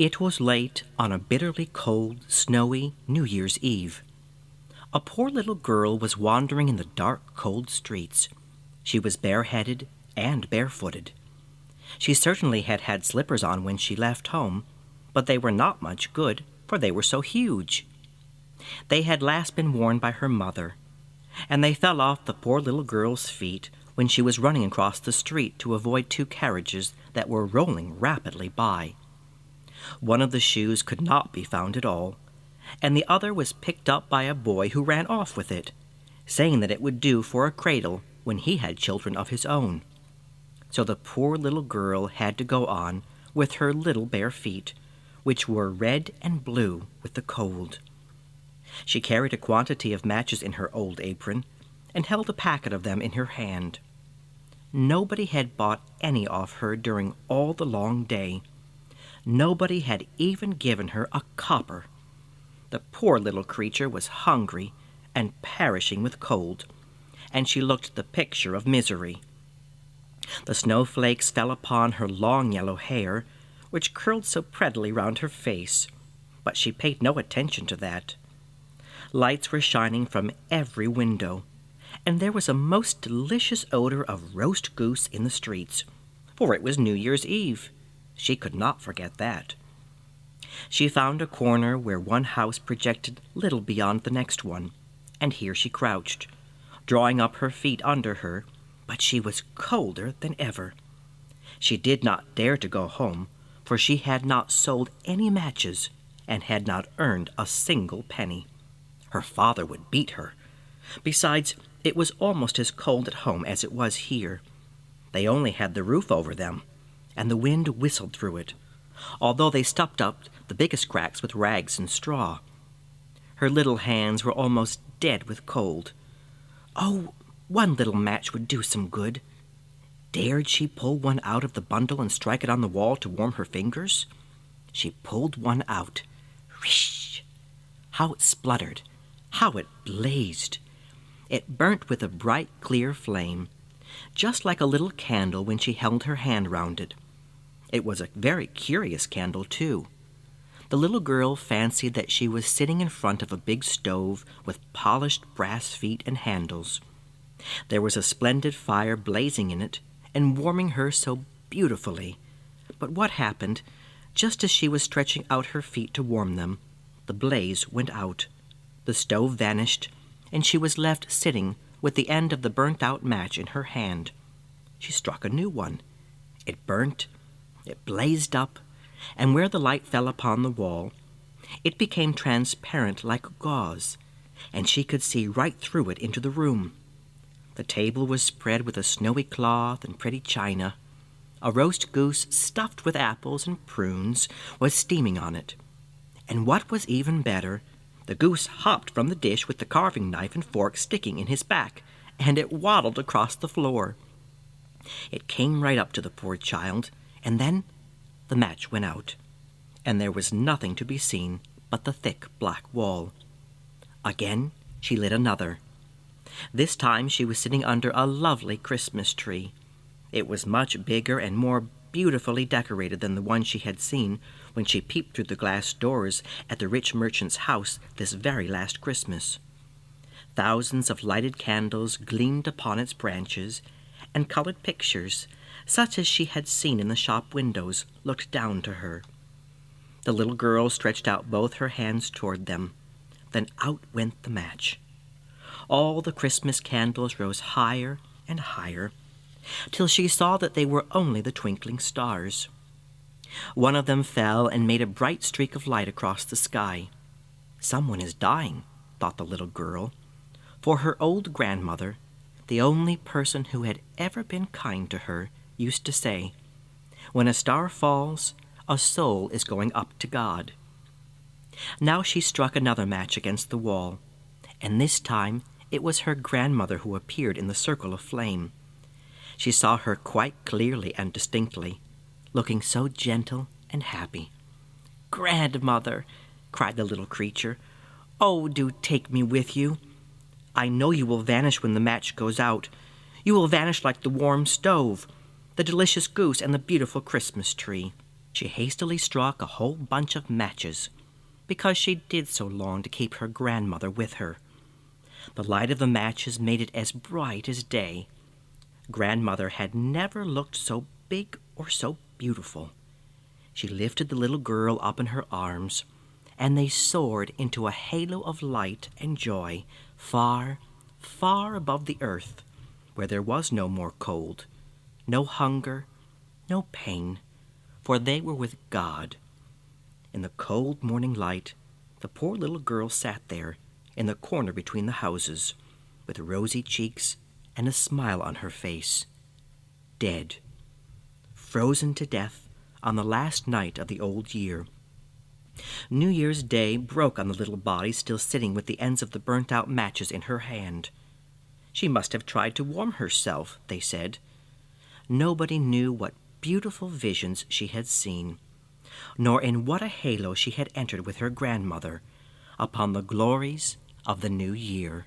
It was late on a bitterly cold, snowy New Year's Eve. A poor little girl was wandering in the dark, cold streets. She was bareheaded and barefooted. She certainly had had slippers on when she left home, but they were not much good, for they were so huge. They had last been worn by her mother, and they fell off the poor little girl's feet when she was running across the street to avoid two carriages that were rolling rapidly by. One of the shoes could not be found at all, and the other was picked up by a boy who ran off with it, saying that it would do for a cradle when he had children of his own. So the poor little girl had to go on with her little bare feet, which were red and blue with the cold. She carried a quantity of matches in her old apron, and held a packet of them in her hand. Nobody had bought any of her during all the long day. Nobody had even given her a copper. The poor little creature was hungry and perishing with cold, and she looked the picture of misery. The snowflakes fell upon her long yellow hair, which curled so prettily round her face, but she paid no attention to that. Lights were shining from every window, and there was a most delicious odor of roast goose in the streets, for it was New Year's Eve. She could not forget that. She found a corner where one house projected little beyond the next one, and here she crouched, drawing up her feet under her, but she was colder than ever. She did not dare to go home, for she had not sold any matches and had not earned a single penny. Her father would beat her. Besides, it was almost as cold at home as it was here. They only had the roof over them, and the wind whistled through it, although they stopped up the biggest cracks with rags and straw. Her little hands were almost dead with cold. Oh, one little match would do some good. Dared she pull one out of the bundle and strike it on the wall to warm her fingers? She pulled one out. Whoosh! How it spluttered! How it blazed! It burnt with a bright, clear flame, just like a little candle when she held her hand round it. It was a very curious candle, too. The little girl fancied that she was sitting in front of a big stove with polished brass feet and handles. There was a splendid fire blazing in it and warming her so beautifully. But what happened? Just as she was stretching out her feet to warm them, the blaze went out. The stove vanished, and she was left sitting with the end of the burnt-out match in her hand. She struck a new one. It burnt, it blazed up, and where the light fell upon the wall, it became transparent like gauze, and she could see right through it into the room. The table was spread with a snowy cloth and pretty china. A roast goose stuffed with apples and prunes was steaming on it. And what was even better, the goose hopped from the dish with the carving knife and fork sticking in his back, and it waddled across the floor. It came right up to the poor child, and then the match went out, and there was nothing to be seen but the thick black wall. Again she lit another. This time she was sitting under a lovely Christmas tree. It was much bigger and more beautifully decorated than the one she had seen when she peeped through the glass doors at the rich merchant's house this very last Christmas. Thousands of lighted candles gleamed upon its branches, and colored pictures, such as she had seen in the shop windows, looked down to her. The little girl stretched out both her hands toward them. Then out went the match. All the Christmas candles rose higher and higher, till she saw that they were only the twinkling stars. One of them fell and made a bright streak of light across the sky. "Someone is dying," thought the little girl, for her old grandmother, the only person who had ever been kind to her, used to say, "When a star falls, a soul is going up to God." Now she struck another match against the wall, and this time it was her grandmother who appeared in the circle of flame. She saw her quite clearly and distinctly, looking so gentle and happy. "Grandmother," cried the little creature, "oh, do take me with you. I know you will vanish when the match goes out. You will vanish like the warm stove, the delicious goose, and the beautiful Christmas tree. She hastily struck a whole bunch of matches, because she did so long to keep her grandmother with her. The light of the matches made it as bright as day. Grandmother had never looked so big or so beautiful. She lifted the little girl up in her arms, and they soared into a halo of light and joy, far, far above the earth, where there was no more cold, no hunger, no pain, for they were with God. In the cold morning light, the poor little girl sat there, in the corner between the houses, with rosy cheeks and a smile on her face, dead, frozen to death on the last night of the old year. New Year's Day broke on the little body still sitting with the ends of the burnt-out matches in her hand. She must have tried to warm herself, they said. Nobody knew what beautiful visions she had seen, nor in what a halo she had entered with her grandmother upon the glories of the new year.